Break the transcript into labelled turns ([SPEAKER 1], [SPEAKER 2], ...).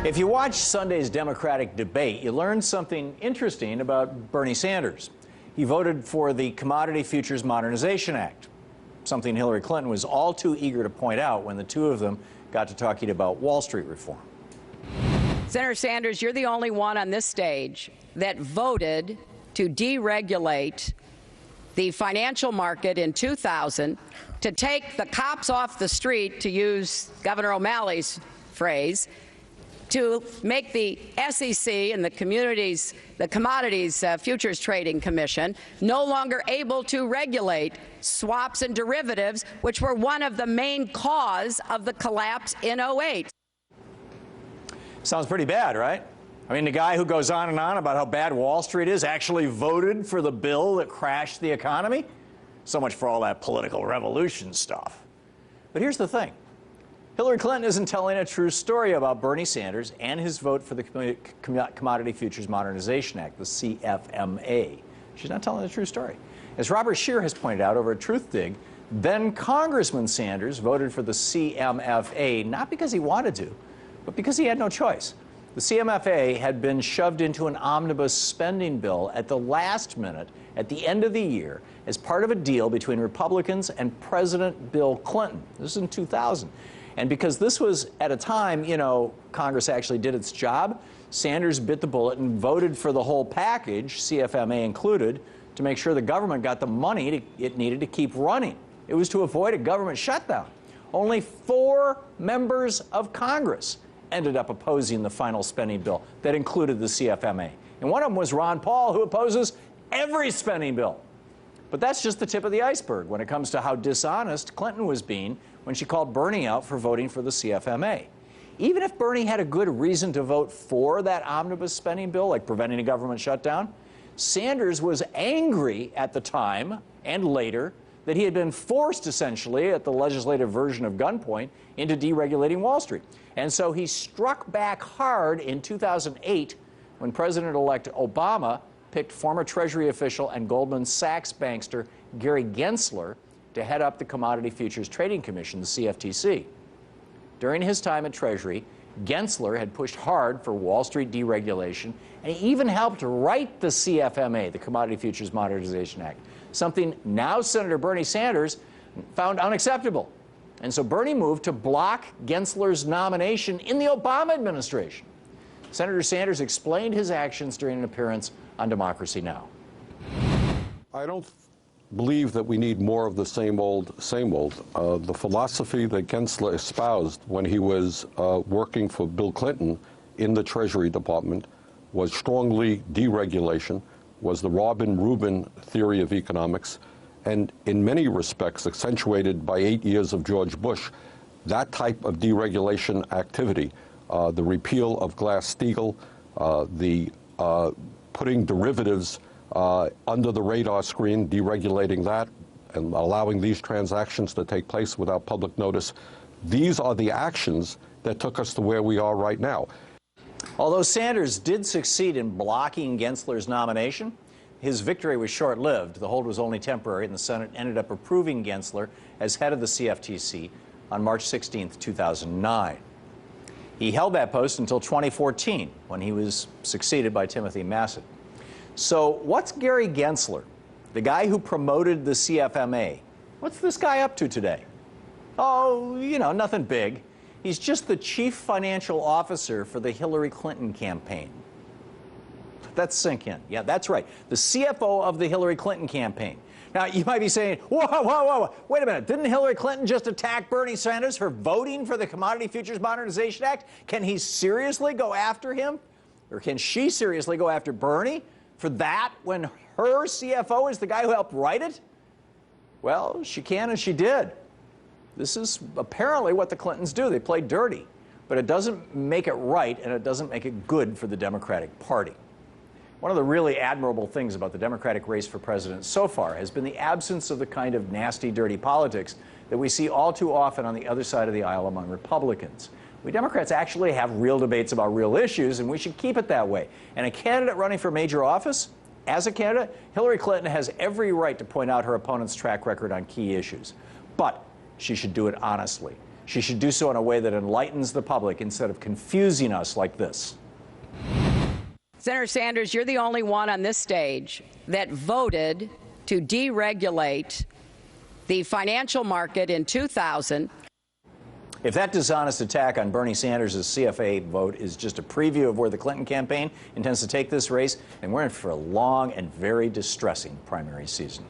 [SPEAKER 1] If you watch Sunday's Democratic debate, you learned something interesting about Bernie Sanders. He voted for the Commodity Futures Modernization Act, something Hillary Clinton was all too eager to point out when the two of them got to talking about Wall Street reform.
[SPEAKER 2] Senator Sanders, you're the only one on this stage that voted to deregulate the financial market in 2000, to take the cops off the street, to use Governor O'Malley's phrase, to make the SEC and the Commodities Futures Trading Commission no longer able to regulate swaps and derivatives, which were one of the main cause of the collapse in '08.
[SPEAKER 1] Sounds pretty bad, right? I mean, the guy who goes on and on about how bad Wall Street is actually voted for the bill that crashed the economy? So much for all that political revolution stuff. But here's the thing. Hillary Clinton isn't telling a true story about Bernie Sanders and his vote for the Commodity Futures Modernization Act, the CFMA. She's not telling a true story. As Robert Scheer has pointed out over at Truthdig, then Congressman Sanders voted for the CMFA not because he wanted to, but because he had no choice. The CMFA had been shoved into an omnibus spending bill at the last minute, at the end of the year, as part of a deal between Republicans and President Bill Clinton. This is in 2000. And because this was at a time, Congress actually did its job, Sanders bit the bullet and voted for the whole package, CFMA included, to make sure the government got the money it needed to keep running. It was to avoid a government shutdown. Only 4 members of Congress ended up opposing the final spending bill that included the CFMA. And one of them was Ron Paul, who opposes every spending bill. But that's just the tip of the iceberg when it comes to how dishonest Clinton was being when she called Bernie out for voting for the CFMA. Even if Bernie had a good reason to vote for that omnibus spending bill, like preventing a government shutdown, Sanders was angry at the time and later that he had been forced, essentially, at the legislative version of gunpoint, into deregulating Wall Street. And so he struck back hard in 2008 when President-elect Obama picked former Treasury official and Goldman Sachs bankster Gary Gensler to head up the Commodity Futures Trading Commission, the CFTC. During his time at Treasury, Gensler had pushed hard for Wall Street deregulation, and he even helped write the CFMA, the Commodity Futures Modernization Act, something now Senator Bernie Sanders found unacceptable. And so Bernie moved to block Gensler's nomination in the Obama administration. Senator Sanders explained his actions during an appearance on Democracy Now!
[SPEAKER 3] I don't believe that we need more of the same old, same old. The philosophy that Gensler espoused when he was working for Bill Clinton in the Treasury Department was strongly deregulation, was the Robin Rubin theory of economics, and in many respects accentuated by 8 years of George Bush. That type of deregulation activity, the repeal of Glass-Steagall, the putting derivatives under the radar screen, deregulating that, and allowing these transactions to take place without public notice. These are the actions that took us to where we are right now.
[SPEAKER 1] Although Sanders did succeed in blocking Gensler's nomination, his victory was short-lived. The hold was only temporary, and the Senate ended up approving Gensler as head of the CFTC on March 16, 2009. He held that post until 2014, when he was succeeded by Timothy Massett. So what's Gary Gensler, the guy who promoted the CFMA? What's this guy up to today? Oh, nothing big. He's just the chief financial officer for the Hillary Clinton campaign. Let's sink in. Yeah, that's right. The CFO of the Hillary Clinton campaign. Now, you might be saying, whoa, wait a minute. Didn't Hillary Clinton just attack Bernie Sanders for voting for the Commodity Futures Modernization Act? Can he seriously go after him? Or can she seriously go after Bernie for that when her CFO is the guy who helped write it? Well, she can and she did. This is apparently what the Clintons do. They play dirty. But it doesn't make it right, and it doesn't make it good for the Democratic Party. One of the really admirable things about the Democratic race for president so far has been the absence of the kind of nasty, dirty politics that we see all too often on the other side of the aisle among Republicans. We Democrats actually have real debates about real issues, and we should keep it that way. And a candidate running for major office, as a candidate, Hillary Clinton has every right to point out her opponent's track record on key issues. But she should do it honestly. She should do so in a way that enlightens the public instead of confusing us like this.
[SPEAKER 2] Senator Sanders, you're the only one on this stage that voted to deregulate the financial market in 2000.
[SPEAKER 1] If that dishonest attack on Bernie Sanders' CFA vote is just a preview of where the Clinton campaign intends to take this race, then we're in for a long and very distressing primary season.